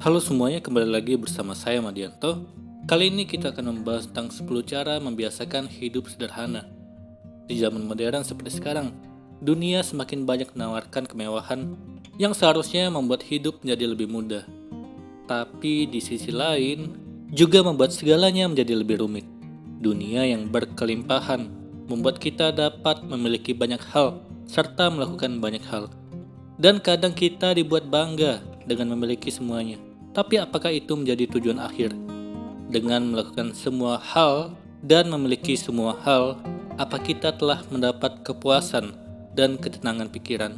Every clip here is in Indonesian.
Halo semuanya, kembali lagi bersama saya Madianto. Kali ini kita akan membahas tentang 10 cara membiasakan hidup sederhana. Di zaman modern seperti sekarang, dunia semakin banyak menawarkan kemewahan yang seharusnya membuat hidup menjadi lebih mudah. Tapi di sisi lain, juga membuat segalanya menjadi lebih rumit. Dunia yang berkelimpahan membuat kita dapat memiliki banyak hal serta melakukan banyak hal. Dan kadang kita dibuat bangga dengan memiliki semuanya. Tapi apakah itu menjadi tujuan akhir? Dengan melakukan semua hal dan memiliki semua hal, apa kita telah mendapat kepuasan dan ketenangan pikiran?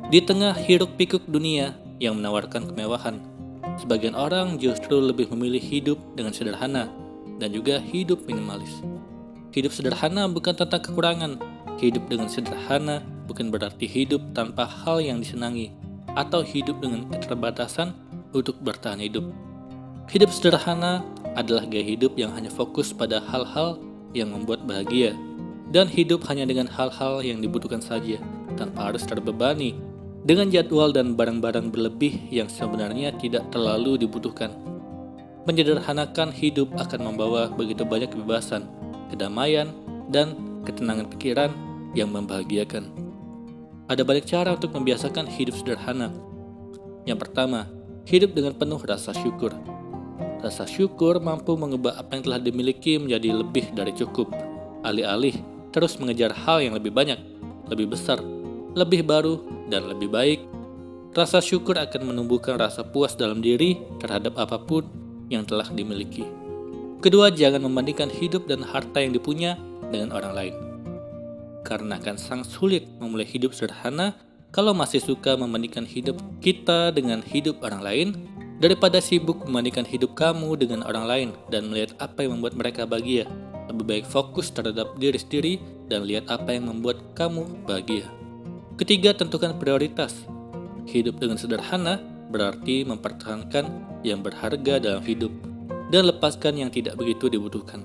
Di tengah hiruk-pikuk dunia yang menawarkan kemewahan, sebagian orang justru lebih memilih hidup dengan sederhana dan juga hidup minimalis. Hidup sederhana bukan tentang kekurangan. Hidup dengan sederhana bukan berarti hidup tanpa hal yang disenangi atau hidup dengan keterbatasan untuk bertahan hidup. Hidup sederhana adalah gaya hidup yang hanya fokus pada hal-hal yang membuat bahagia dan hidup hanya dengan hal-hal yang dibutuhkan saja tanpa harus terbebani dengan jadwal dan barang-barang berlebih yang sebenarnya tidak terlalu dibutuhkan. Menyederhanakan hidup akan membawa begitu banyak kebebasan, kedamaian, dan ketenangan pikiran yang membahagiakan. Ada banyak cara untuk membiasakan hidup sederhana. Yang pertama, hidup dengan penuh rasa syukur. Rasa syukur mampu mengubah apa yang telah dimiliki menjadi lebih dari cukup, alih-alih terus mengejar hal yang lebih banyak, lebih besar, lebih baru, dan lebih baik. Rasa syukur akan menumbuhkan rasa puas dalam diri terhadap apapun yang telah dimiliki. Kedua, jangan membandingkan hidup dan harta yang dipunya dengan orang lain. Karena akan sangat sulit memulai hidup sederhana kalau masih suka membandingkan hidup kita dengan hidup orang lain, daripada sibuk membandingkan hidup kamu dengan orang lain dan melihat apa yang membuat mereka bahagia. Lebih baik fokus terhadap diri sendiri dan lihat apa yang membuat kamu bahagia. Ketiga, tentukan prioritas. Hidup dengan sederhana berarti mempertahankan yang berharga dalam hidup dan lepaskan yang tidak begitu dibutuhkan.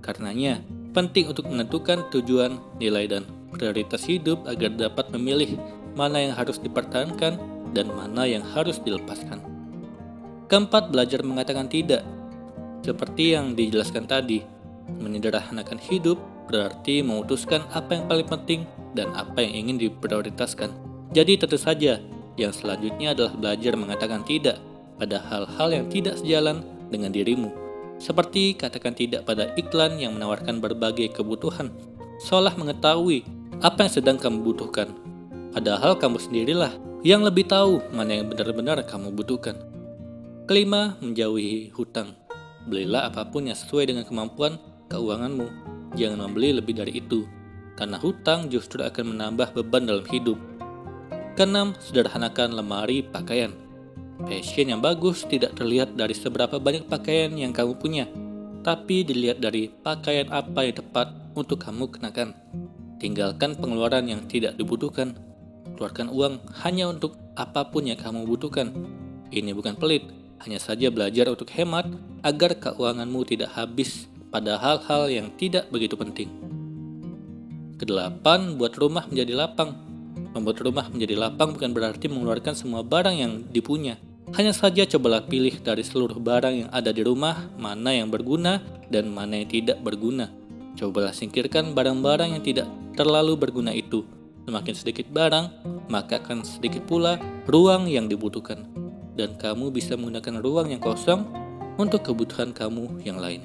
Karenanya, penting untuk menentukan tujuan, nilai, dan prioritas hidup agar dapat memilih mana yang harus dipertahankan dan mana yang harus dilepaskan. Keempat, belajar mengatakan tidak. Seperti yang dijelaskan tadi, menyederhanakan hidup berarti memutuskan apa yang paling penting dan apa yang ingin diprioritaskan. Jadi tentu saja, yang selanjutnya adalah belajar mengatakan tidak pada hal-hal yang tidak sejalan dengan dirimu. Seperti katakan tidak pada iklan yang menawarkan berbagai kebutuhan, seolah mengetahui apa yang sedang kamu butuhkan. Padahal kamu sendirilah yang lebih tahu mana yang benar-benar kamu butuhkan. Kelima, menjauhi hutang. Belilah apapun yang sesuai dengan kemampuan keuanganmu. Jangan membeli lebih dari itu, karena hutang justru akan menambah beban dalam hidup. Keenam, sederhanakan lemari pakaian. Fashion yang bagus tidak terlihat dari seberapa banyak pakaian yang kamu punya, tapi dilihat dari pakaian apa yang tepat untuk kamu kenakan. Tinggalkan pengeluaran yang tidak dibutuhkan. Keluarkan uang hanya untuk apapun yang kamu butuhkan. Ini bukan pelit, hanya saja belajar untuk hemat agar keuanganmu tidak habis pada hal-hal yang tidak begitu penting. Kedelapan, buat rumah menjadi lapang. Membuat rumah menjadi lapang bukan berarti mengeluarkan semua barang yang dipunya. Hanya saja cobalah pilih dari seluruh barang yang ada di rumah, mana yang berguna dan mana yang tidak berguna. Cobalah singkirkan barang-barang yang tidak terlalu berguna itu. Semakin sedikit barang, maka akan sedikit pula ruang yang dibutuhkan. Dan kamu bisa menggunakan ruang yang kosong untuk kebutuhan kamu yang lain.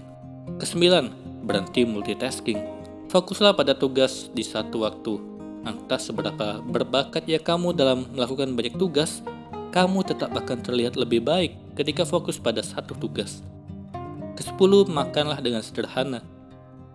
Kesembilan, berhenti multitasking. Fokuslah pada tugas di satu waktu. Entah seberapa berbakat ya kamu dalam melakukan banyak tugas, kamu tetap akan terlihat lebih baik ketika fokus pada satu tugas. Kesepuluh, makanlah dengan sederhana.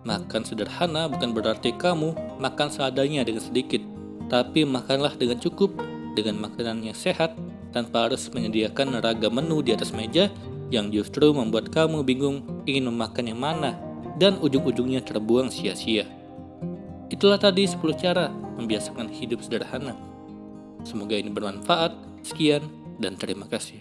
Makan sederhana bukan berarti kamu makan seadanya dengan sedikit, tapi makanlah dengan cukup, dengan makanan yang sehat, tanpa harus menyediakan ragam menu di atas meja yang justru membuat kamu bingung ingin memakan yang mana dan ujung-ujungnya terbuang sia-sia. Itulah tadi 10 cara membiasakan hidup sederhana. Semoga ini bermanfaat. Sekian dan terima kasih.